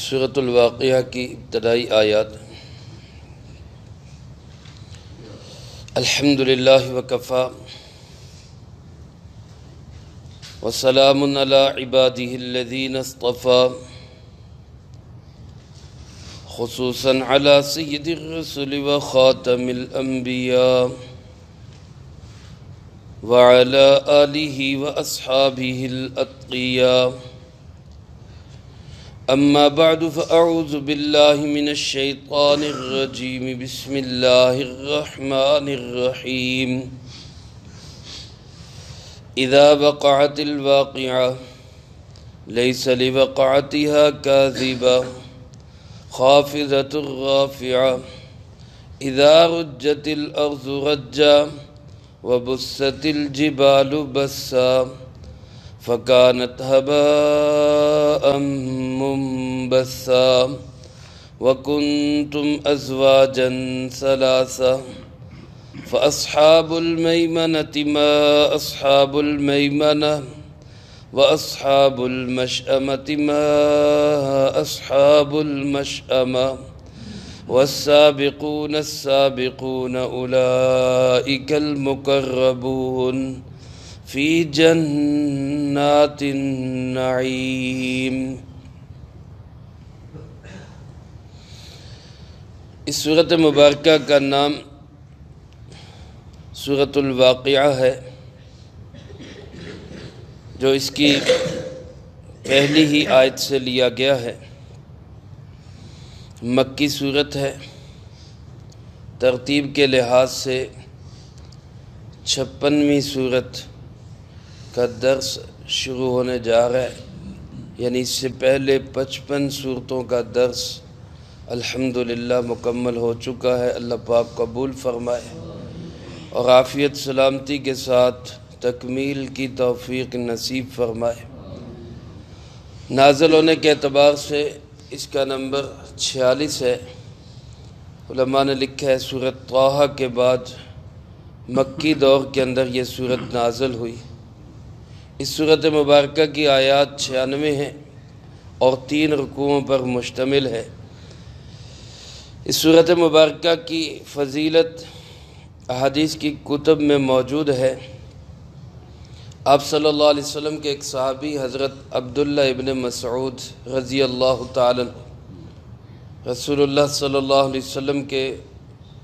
سورۃ الواقعہ کی ابتدائی آیات۔ الحمدللہ وکفی وسلام علی عبادہ الذین اصطفی، خصوصا علی سید الرسل وخاتم الانبیاء وعلی آلہ واصحابہ الاتقیاء۔ اما بعد فاعوذ باللہ من الشیطان الرجیم، بسم اللہ الرحمن الرحیم۔ اذا وقعت الواقعہ لیس لوقعتها کاذبہ خافضۃ رافعہ، اذا رجت الارض رجا وبست الجبال بسا فكانت هباء منبثا وكنتم أزواجا ثلاثا فأصحاب الميمنة ما أصحاب الميمنة وأصحاب المشأمة ما أصحاب المشأمة والسابقون السابقون أولئك المقربون فی جنات النعیم۔ اس سورۃ مبارکہ کا نام سورۃ الواقعہ ہے، جو اس کی پہلی ہی آیت سے لیا گیا ہے۔ مکی سورت ہے، ترتیب کے لحاظ سے 56ویں سورت کا درس شروع ہونے جا رہا ہے، یعنی اس سے پہلے 55 سورتوں کا درس الحمدللہ مکمل ہو چکا ہے۔ اللہ پاک قبول فرمائے اور عافیت سلامتی کے ساتھ تکمیل کی توفیق نصیب فرمائے۔ نازل ہونے کے اعتبار سے اس کا نمبر 46 ہے۔ علماء نے لکھا ہے سورۃ طٰہٰ کے بعد مکی دور کے اندر یہ سورت نازل ہوئی۔ اس سورت مبارکہ کی آیات 96 ہیں اور 3 رکوعوں پر مشتمل ہے۔ اس سورت مبارکہ کی فضیلت احادیث کی کتب میں موجود ہے۔ آپ صلی اللہ علیہ وسلم کے ایک صحابی حضرت عبداللہ ابن مسعود رضی اللہ تعالی عنہ، رسول اللہ صلی اللہ علیہ وسلم کے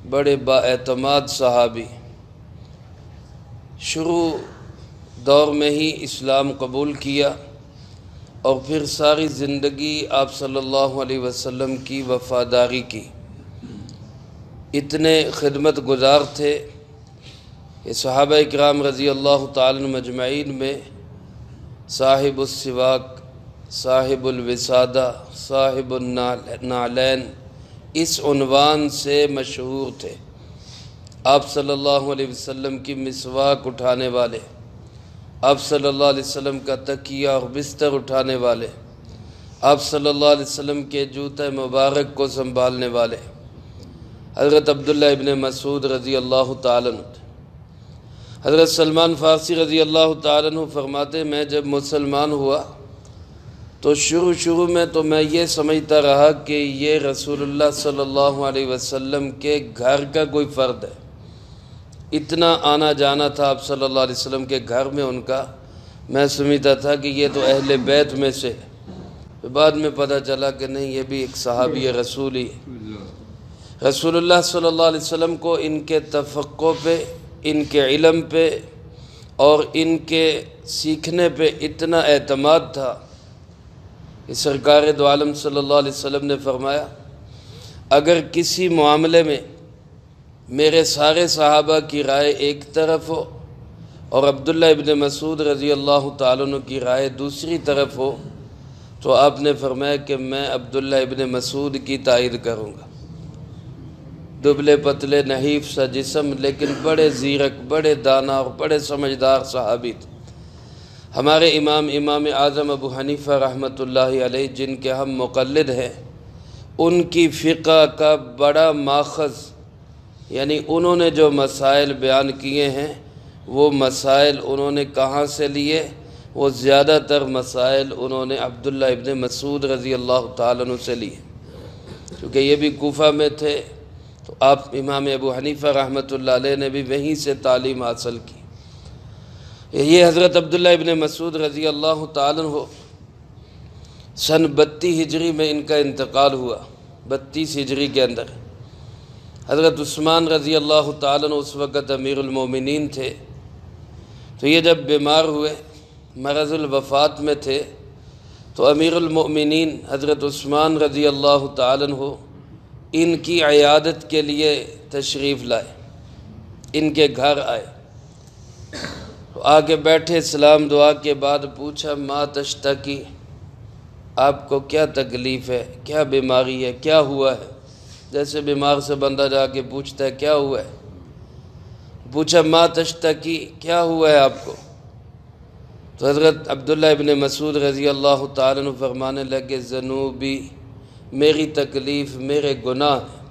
بڑے بااعتماد صحابی، شروع دور میں ہی اسلام قبول کیا اور پھر ساری زندگی آپ صلی اللہ علیہ وسلم کی وفاداری کی۔ اتنے خدمت گزار تھے کہ صحابہ اکرام رضی اللہ تعالی عنہ مجمعین میں صاحب السواک، صاحب الوسادہ، صاحب النعلین اس عنوان سے مشہور تھے۔ آپ صلی اللہ علیہ وسلم کی مسواک اٹھانے والے، آپ صلی اللہ علیہ وسلم کا تکیہ اور بستر اٹھانے والے، آپ صلی اللہ علیہ وسلم کے جوتے مبارک کو سنبھالنے والے حضرت عبداللہ ابن مسعود رضی اللہ تعالیٰ عنہ۔ حضرت سلمان فارسی رضی اللہ تعالیٰ عنہ فرماتے، میں جب مسلمان ہوا تو شروع میں تو میں یہ سمجھتا رہا کہ یہ رسول اللہ صلی اللہ علیہ وسلم کے گھر کا کوئی فرد ہے۔ اتنا آنا جانا تھا آپ صلی اللہ علیہ وسلم کے گھر میں ان کا، میں سمجھتا تھا کہ یہ تو اہل بیت میں سے۔ بعد میں پتہ چلا کہ نہیں، یہ بھی ایک صحابی رسول ہی ہے۔ رسول اللہ صلی اللہ علیہ وسلم کو ان کے تفقہ پہ، ان کے علم پہ اور ان کے سیکھنے پہ اتنا اعتماد تھا کہ سرکار دو عالم صلی اللہ علیہ وسلم نے فرمایا، اگر کسی معاملے میں میرے سارے صحابہ کی رائے ایک طرف ہو اور عبداللہ ابن مسعود رضی اللہ تعالیٰ عنہ کی رائے دوسری طرف ہو تو آپ نے فرمایا کہ میں عبداللہ ابن مسعود کی تائید کروں گا۔ دبلے پتلے نحیف سا جسم، لیکن بڑے زیرک، بڑے دانا اور بڑے سمجھدار صحابی تھے۔ ہمارے امام اعظم ابو حنیفہ رحمۃ اللہ علیہ، جن کے ہم مقلد ہیں، ان کی فقہ کا بڑا ماخذ، یعنی انہوں نے جو مسائل بیان کیے ہیں وہ مسائل انہوں نے کہاں سے لیے؟ وہ زیادہ تر مسائل انہوں نے عبداللہ ابن مسعود رضی اللہ تعالیٰ عنہ سے لیے، کیونکہ یہ بھی کوفہ میں تھے، تو آپ امام ابو حنیفہ رحمۃ اللہ علیہ نے بھی وہیں سے تعلیم حاصل کی۔ یہ حضرت عبداللہ ابن مسعود رضی اللہ تعالیٰ عنہ سن 32 ہجری میں ان کا انتقال ہوا، 32 ہجری کے اندر۔ حضرت عثمان رضی اللہ تعالیٰ عنہ اس وقت امیر المومنین تھے، تو یہ جب بیمار ہوئے، مرض الوفات میں تھے، تو امیر المؤمنین حضرت عثمان رضی اللہ تعالیٰ عنہ ان کی عیادت کے لیے تشریف لائے، ان کے گھر آئے، تو آ کے بیٹھے، سلام دعا کے بعد پوچھا ما تشتکی، آپ کو کیا تکلیف ہے، کیا بیماری ہے، کیا ہوا ہے؟ جیسے بیمار سے بندہ جا کے پوچھتا ہے کیا ہوا ہے، پوچھا ما تشتکی، کیا ہوا ہے آپ کو؟ تو حضرت عبداللہ ابن مسعود رضی اللہ تعالیٰ عنہ فرمانے لگے ذنوبی، میری تکلیف میرے گناہ ہیں۔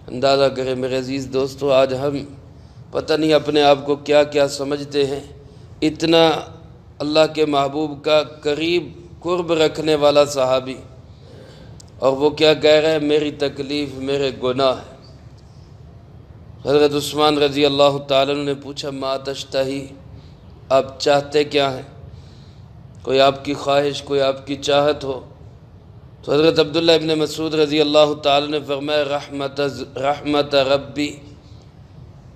اندازہ کریں میرے عزیز دوستو، آج ہم پتہ نہیں اپنے آپ کو کیا کیا سمجھتے ہیں، اتنا اللہ کے محبوب کا قریب قرب رکھنے والا صحابی، اور وہ کیا کہہ رہے ہیں، میری تکلیف میرے گناہ ہیں۔ حضرت عثمان رضی اللہ تعالیٰ عنہ نے پوچھا ما تشتہی، آپ چاہتے کیا ہیں؟ کوئی آپ کی خواہش، کوئی آپ کی چاہت ہو؟ تو حضرت عبداللہ ابن مسعود رضی اللہ تعالیٰ نے فرمایا رحمت ربی،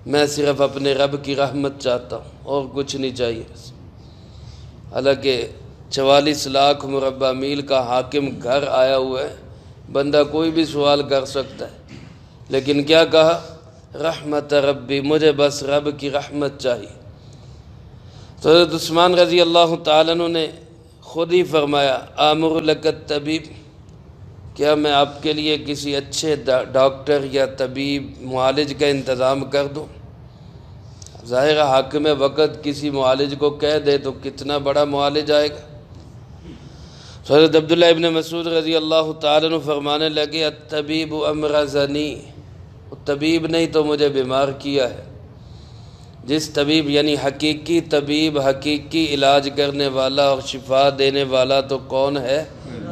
میں صرف اپنے رب کی رحمت چاہتا ہوں اور کچھ نہیں چاہیے۔ حالانکہ 44 لاکھ مربع میل کا حاکم گھر آیا ہوا ہے، بندہ کوئی بھی سوال کر سکتا ہے، لیکن کیا کہا، رحمت ربی، مجھے بس رب کی رحمت چاہیے۔ تو حضرت عثمان رضی اللہ تعالیٰ عنہ نے خود ہی فرمایا آمر لک الطبیب، کیا میں آپ کے لیے کسی اچھے ڈاکٹر یا طبیب معالج کا انتظام کر دوں؟ ظاہر حاکم وقت کسی معالج کو کہہ دے تو کتنا بڑا معالج آئے گا۔ تو حضرت عبداللہ ابن مسعود رضی اللہ تعالیٰ عنہ فرمانے لگے الطبیب امرضنی، طبیب نہیں تو مجھے بیمار کیا ہے۔ جس طبیب یعنی حقیقی طبیب، حقیقی علاج کرنے والا اور شفا دینے والا تو کون ہے؟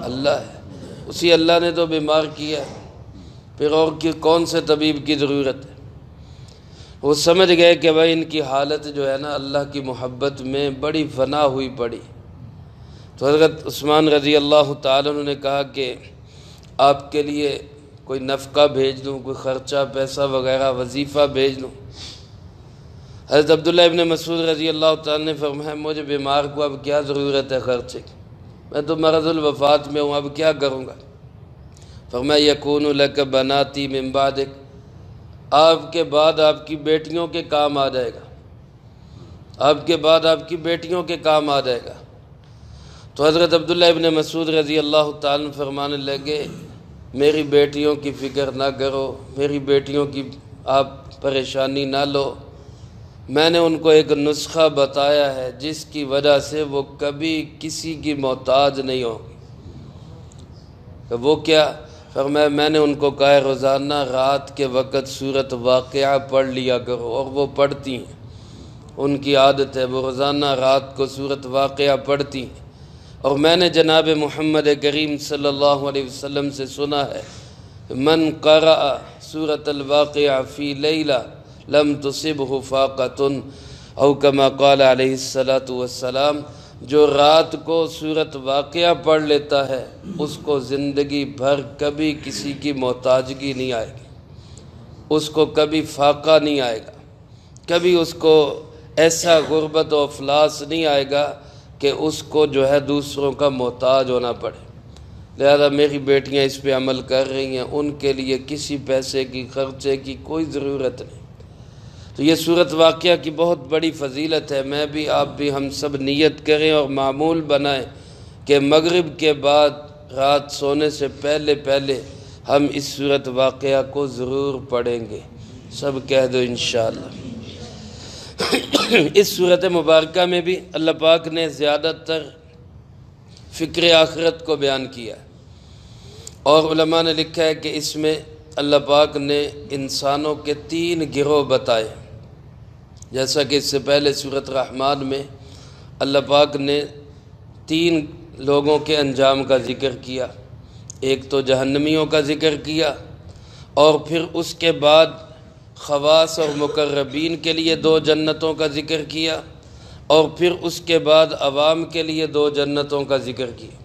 اللہ ہے، اسی اللہ نے تو بیمار کیا ہے، پھر اور کون سے طبیب کی ضرورت ہے؟ وہ سمجھ گئے کہ بھائی ان کی حالت جو ہے نا اللہ کی محبت میں بڑی فنا ہوئی پڑی۔ تو حضرت عثمان رضی اللہ تعالیٰ عنہ نے کہا کہ آپ کے لیے کوئی نفقہ بھیج دوں، کوئی خرچہ پیسہ وغیرہ وظیفہ بھیج دوں؟ حضرت عبداللہ ابن مسعود رضی اللہ تعالیٰ نے فرمایا مجھے بیمار کو اب کیا ضرورت ہے خرچے کی، میں تو مرض الوفات میں ہوں، اب کیا کروں گا؟ فرمایا یکون لک بناتی من بعدک، آپ کے بعد آپ کی بیٹیوں کے کام آ جائے گا، آپ کے بعد آپ کی بیٹیوں کے کام آ جائے گا۔ تو حضرت عبداللہ ابن مسعود رضی اللہ تعالیٰ فرمانے لگے میری بیٹیوں کی فکر نہ کرو، میری بیٹیوں کی آپ پریشانی نہ لو، میں نے ان کو ایک نسخہ بتایا ہے جس کی وجہ سے وہ کبھی کسی کی محتاج نہیں ہوگی۔ وہ کیا؟ فرمایا میں نے ان کو کہا روزانہ رات کے وقت سورۃ واقعہ پڑھ لیا کرو، اور وہ پڑھتی ہیں، ان کی عادت ہے، وہ روزانہ رات کو سورۃ واقعہ پڑھتی ہیں۔ اور میں نے جناب محمد کریم صلی اللہ علیہ وسلم سے سنا ہے من قرأ سورۃ الواقعہ فی لیلہ لم تصبہ فاقۃ، او کما قال علیہ الصلاۃ والسلام، جو رات کو سورۃ واقعہ پڑھ لیتا ہے اس کو زندگی بھر کبھی کسی کی محتاجگی نہیں آئے گی، اس کو کبھی فاقہ نہیں آئے گا، کبھی اس کو ایسا غربت و افلاس نہیں آئے گا کہ اس کو جو ہے دوسروں کا محتاج ہونا پڑے۔ لہذا میری بیٹیاں اس پہ عمل کر رہی ہیں، ان کے لیے کسی پیسے کی خرچے کی کوئی ضرورت نہیں۔ تو یہ سورۃ واقعہ کی بہت بڑی فضیلت ہے، میں بھی آپ بھی ہم سب نیت کریں اور معمول بنائیں کہ مغرب کے بعد رات سونے سے پہلے پہلے ہم اس سورۃ واقعہ کو ضرور پڑھیں گے، سب کہہ دو انشاءاللہ۔ اس سورۃ مبارکہ میں بھی اللہ پاک نے زیادہ تر فکر آخرت کو بیان کیا ہے، اور علماء نے لکھا ہے کہ اس میں اللہ پاک نے انسانوں کے 3 گروہ بتائے، جیسا کہ اس سے پہلے سورۃ رحمان میں اللہ پاک نے 3 لوگوں کے انجام کا ذکر کیا۔ ایک تو جہنمیوں کا ذکر کیا، اور پھر اس کے بعد خواص اور مقربین کے لیے 2 جنتوں کا ذکر کیا، اور پھر اس کے بعد عوام کے لیے 2 جنتوں کا ذکر کیا۔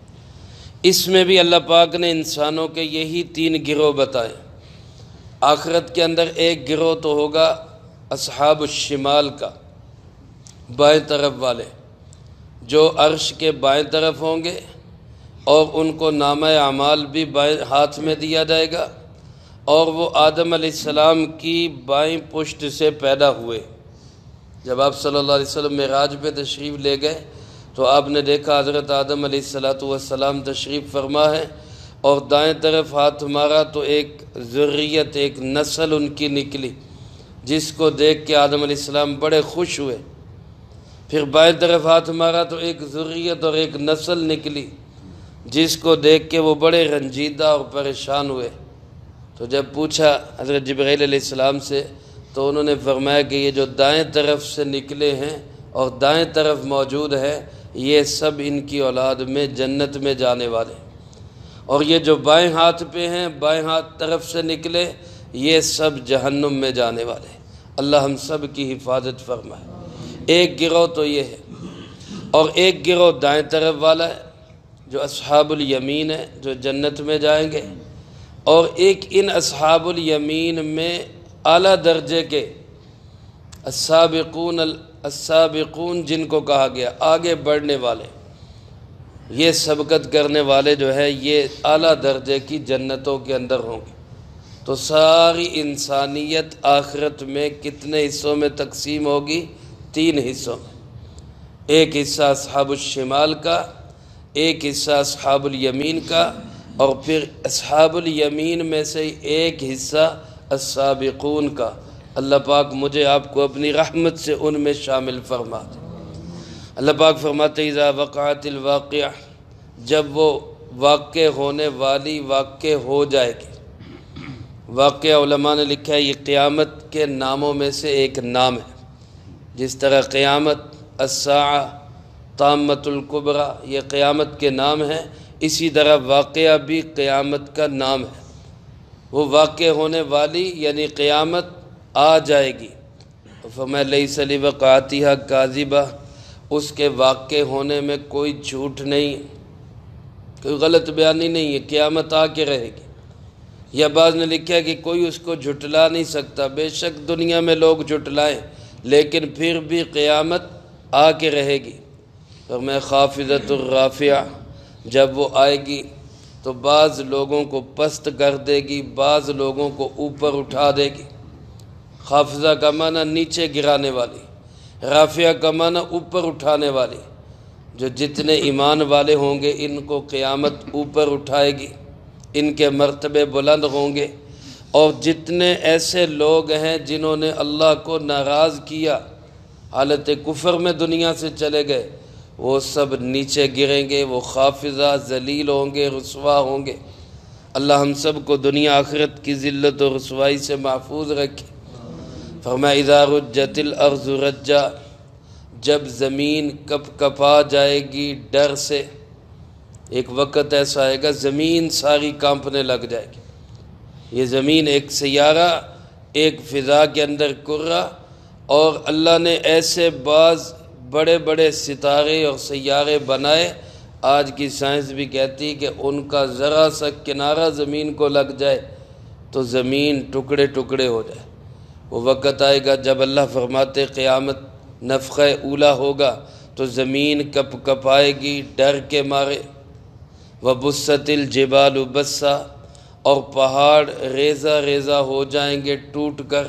اس میں بھی اللہ پاک نے انسانوں کے یہی 3 گروہ بتائے۔ آخرت کے اندر ایک گروہ تو ہوگا اصحاب الشمال کا، بائیں طرف والے، جو عرش کے بائیں طرف ہوں گے، اور ان کو نامہ اعمال بھی بائیں ہاتھ میں دیا جائے گا، اور وہ آدم علیہ السلام کی بائیں پشت سے پیدا ہوئے۔ جب آپ صلی اللہ علیہ وسلم معراج پہ تشریف لے گئے تو آپ نے دیکھا حضرت آدم علیہ السلام تشریف فرما ہے، اور دائیں طرف ہاتھ مارا تو ایک ذریت، ایک نسل ان کی نکلی، جس کو دیکھ کے آدم علیہ السلام بڑے خوش ہوئے۔ پھر بائیں طرف ہاتھ مارا تو ایک ذریت اور ایک نسل نکلی، جس کو دیکھ کے وہ بڑے رنجیدہ اور پریشان ہوئے۔ تو جب پوچھا حضرت جبرائیل علیہ السلام سے تو انہوں نے فرمایا کہ یہ جو دائیں طرف سے نکلے ہیں اور دائیں طرف موجود ہے، یہ سب ان کی اولاد میں جنت میں جانے والے، اور یہ جو بائیں ہاتھ پہ ہیں، بائیں ہاتھ طرف سے نکلے، یہ سب جہنم میں جانے والے۔ اللہ ہم سب کی حفاظت فرمائے۔ ایک گروہ تو یہ ہے، اور ایک گروہ دائیں طرف والا ہے جو اصحاب الیمین ہے، جو جنت میں جائیں گے، اور ایک ان اصحاب الیمین میں اعلیٰ درجے کے السابقون جن کو کہا گیا آگے بڑھنے والے، یہ سبقت کرنے والے جو ہے یہ اعلیٰ درجے کی جنتوں کے اندر ہوں گے۔ تو ساری انسانیت آخرت میں کتنے حصوں میں تقسیم ہوگی؟ 3 حصوں میں۔ ایک حصہ اصحاب الشمال کا، ایک حصہ اصحاب الیمین کا، اور پھر اصحاب الیمین میں سے ایک حصہ السابقون کا۔ اللہ پاک مجھے آپ کو اپنی رحمت سے ان میں شامل فرما دے۔ اللہ پاک فرماتے اذا وقعت الواقعہ، جب وہ واقع ہونے والی واقع ہو جائے گی۔ واقعہ علماء نے لکھا ہے یہ قیامت کے ناموں میں سے ایک نام ہے۔ جس طرح قیامت، الساعہ، طامۃ الکبریٰ یہ قیامت کے نام ہیں، اسی طرح واقعہ بھی قیامت کا نام ہے۔ وہ واقع ہونے والی یعنی قیامت آ جائے گی۔ فرمایا لیس لوقعتھا کاذبہ، اس کے واقع ہونے میں کوئی جھوٹ نہیں، کوئی غلط بیانی نہیں ہے، قیامت آ کے رہے گی۔ یا بعض نے لکھا کہ کوئی اس کو جھٹلا نہیں سکتا، بے شک دنیا میں لوگ جھٹلائیں لیکن پھر بھی قیامت آ کے رہے گی۔ فرمایا خافضۃ الرافعہ، جب وہ آئے گی تو بعض لوگوں کو پست کر دے گی، بعض لوگوں کو اوپر اٹھا دے گی۔ خافضہ کا معنی نیچے گرانے والی، رافعہ کا معنی اوپر اٹھانے والی۔ جو جتنے ایمان والے ہوں گے ان کو قیامت اوپر اٹھائے گی، ان کے مرتبے بلند ہوں گے، اور جتنے ایسے لوگ ہیں جنہوں نے اللہ کو ناراض کیا، حالت کفر میں دنیا سے چلے گئے، وہ سب نیچے گریں گے، وہ خافضہ ذلیل ہوں گے، رسوا ہوں گے۔ اللہ ہم سب کو دنیا آخرت کی ذلت و رسوائی سے محفوظ رکھے۔ فرمایا اذا رجت الارض رجا، جب زمین کپ کپا جائے گی ڈر سے، ایک وقت ایسا آئے گا زمین ساری کانپنے لگ جائے گی۔ یہ زمین ایک سیارہ، ایک فضا کے اندر کرہ، اور اللہ نے ایسے بعض بڑے بڑے ستارے اور سیارے بنائے، آج کی سائنس بھی کہتی کہ ان کا ذرا سا کنارہ زمین کو لگ جائے تو زمین ٹکڑے ٹکڑے ہو جائے۔ وہ وقت آئے گا جب اللہ فرماتے قیامت نفخہ اولا ہوگا تو زمین کپ کپائے گی ڈر کے مارے۔ وبست الجبال بسا، اور پہاڑ ریزہ ریزہ ہو جائیں گے ٹوٹ کر،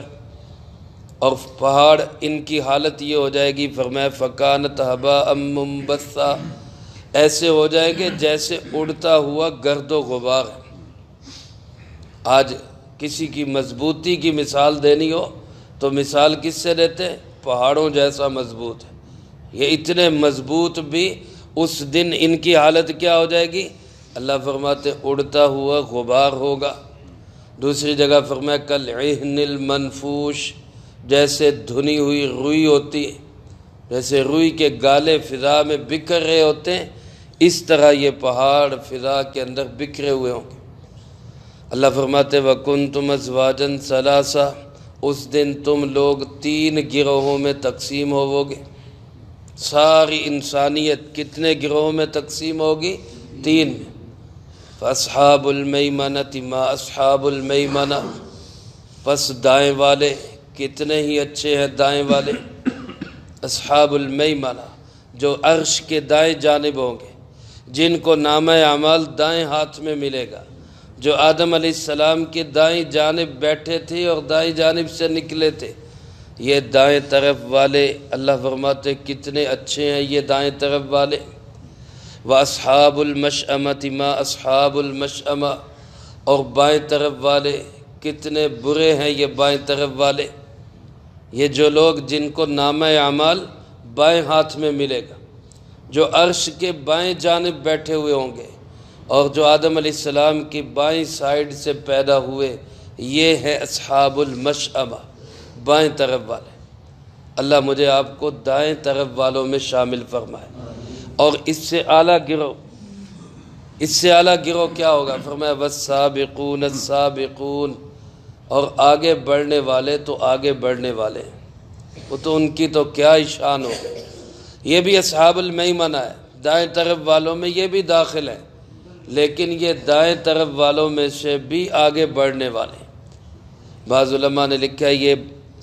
اور پہاڑ ان کی حالت یہ ہو جائے گی، فرمایا فکانت ہباء منبثا، ایسے ہو جائیں گے جیسے اڑتا ہوا گرد و غبار ہے۔ آج کسی کی مضبوطی کی مثال دینی ہو تو مثال کس سے دیتے ہیں؟ پہاڑوں جیسا مضبوط ہے۔ یہ اتنے مضبوط بھی اس دن ان کی حالت کیا ہو جائے گی؟ اللہ فرماتے اڑتا ہوا غبار ہوگا۔ دوسری جگہ فرمایا کالعہن المنفوش، جیسے دھنی ہوئی روئی ہوتی ہے، جیسے روئی کے گالے فضا میں بکھر رہے ہوتے ہیں، اس طرح یہ پہاڑ فضا کے اندر بکھرے ہوئے ہوں گے۔ اللہ فرماتے وَكُنْتُمْ أَزْوَاجًا ثَلَاثًا، اس دن تم لوگ 3 گروہوں میں تقسیم ہوو گے۔ ساری انسانیت کتنے گروہوں میں تقسیم ہوگی؟ 3 میں۔ فَأَصْحَابُ الْمَيْمَنَةِ مَا أَصْحَابُ الْمَيْمَنَةِ، پس دائیں والے کتنے ہی اچھے ہیں دائیں والے۔ اصحاب المیمنہ، جو عرش کے دائیں جانب ہوں گے، جن کو نامہ اعمال دائیں ہاتھ میں ملے گا، جو آدم علیہ السلام کی دائیں جانب بیٹھے تھے اور دائیں جانب سے نکلے تھے، یہ دائیں طرف والے اللہ فرماتے کتنے اچھے ہیں یہ دائیں طرف والے۔ وَأَصْحَابُ الْمَشْأَمَةِ مَا أَصْحَابُ الْمَشْأَمَةِ، اور بائیں طرف والے کتنے برے ہیں یہ بائیں طرف والے۔ یہ جو لوگ جن کو نامہ اعمال بائیں ہاتھ میں ملے گا، جو عرش کے بائیں جانب بیٹھے ہوئے ہوں گے، اور جو آدم علیہ السلام کی بائیں سائیڈ سے پیدا ہوئے، یہ ہے اصحاب المشأمہ، بائیں طرف والے۔ اللہ مجھے آپ کو دائیں طرف والوں میں شامل فرمائے۔ اور اس سے اعلیٰ گروہ کیا ہوگا؟ فرمایا والسابقون السابقون، اور آگے بڑھنے والے تو آگے بڑھنے والے، وہ تو ان کی تو کیا ہی شان ہو۔ یہ بھی اصحاب المیمنہ ہے، دائیں طرف والوں میں یہ بھی داخل ہے، لیکن یہ دائیں طرف والوں میں سے بھی آگے بڑھنے والے۔ بعض علماء نے لکھا ہے یہ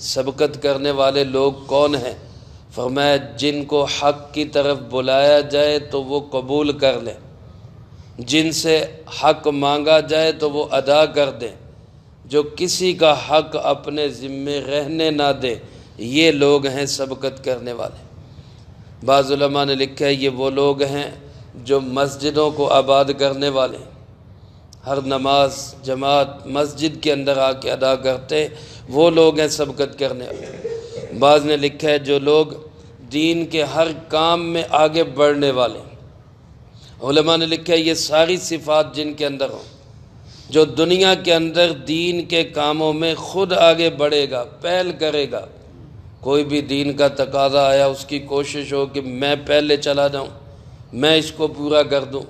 سبقت کرنے والے لوگ کون ہیں؟ فرمایا جن کو حق کی طرف بلایا جائے تو وہ قبول کر لیں، جن سے حق مانگا جائے تو وہ ادا کر دیں، جو کسی کا حق اپنے ذمے رہنے نہ دے، یہ لوگ ہیں سبقت کرنے والے۔ بعض علماء نے لکھا ہے یہ وہ لوگ ہیں جو مسجدوں کو آباد کرنے والے، ہر نماز جماعت مسجد کے اندر آ کے ادا کرتے، وہ لوگ ہیں سبقت کرنے والے۔ بعض نے لکھا ہے جو لوگ دین کے ہر کام میں آگے بڑھنے والے۔ علماء نے لکھا ہے یہ ساری صفات جن کے اندر ہوں، جو دنیا کے اندر دین کے کاموں میں خود آگے بڑھے گا، پہل کرے گا۔ کوئی بھی دین کا تقاضا آیا، اس کی کوشش ہو کہ میں پہلے چلا جاؤں، میں اس کو پورا کر دوں،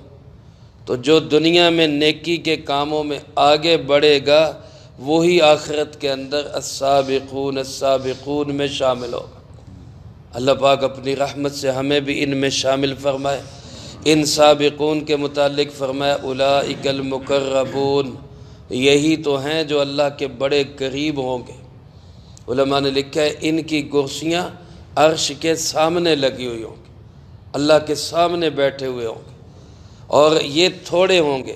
تو جو دنیا میں نیکی کے کاموں میں آگے بڑھے گا، وہی آخرت کے اندر السابقون السابقون میں شامل ہوگا۔ اللہ پاک اپنی رحمت سے ہمیں بھی ان میں شامل فرمائے۔ ان سابقون کے متعلق فرمایا اولئک المقربون، یہی تو ہیں جو اللہ کے بڑے قریب ہوں گے۔ علماء نے لکھا ہے ان کی کرسیاں عرش کے سامنے لگی ہوئی ہوں گی، اللہ کے سامنے بیٹھے ہوئے ہوں گے، اور یہ تھوڑے ہوں گے،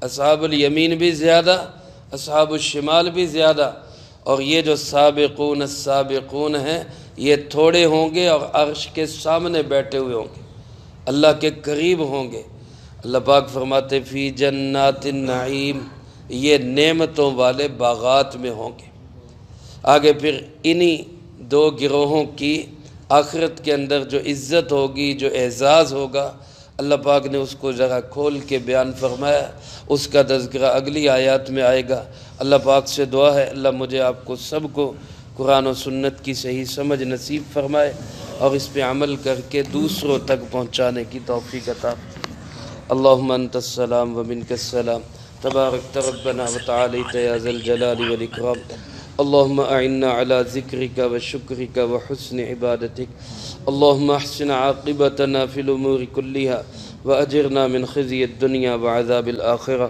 اصحاب الیمین بھی زیادہ، اصحاب الشمال بھی زیادہ، اور یہ جو سابقون السابقون ہیں یہ تھوڑے ہوں گے اور عرش کے سامنے بیٹھے ہوئے ہوں گے، اللہ کے قریب ہوں گے۔ اللہ پاک فرماتے فی جنات النعیم، یہ نعمتوں والے باغات میں ہوں گے۔ آگے پھر انہی 2 گروہوں کی آخرت کے اندر جو عزت ہوگی، جو اعزاز ہوگا، اللہ پاک نے اس کو ذرا کھول کے بیان فرمایا، اس کا تذکرہ اگلی آیات میں آئے گا۔ اللہ پاک سے دعا ہے اللہ مجھے آپ کو سب کو قرآن و سنت کی صحیح سمجھ نصیب فرمائے، اور اس پہ عمل کر کے دوسروں تک پہنچانے کی توفیق عطا۔ اللہم انت السلام و منک السلام، تبارکت ربنا و تعالیت یا ذا الجلال والاکرام۔ اللہم اعنا علی ذکرک و شکرک و حسن عبادتک۔ اللہم احسن عاقبتنا فی الامور کلیہا و اجرنا من خزی الدنیا و عذاب الآخرہ۔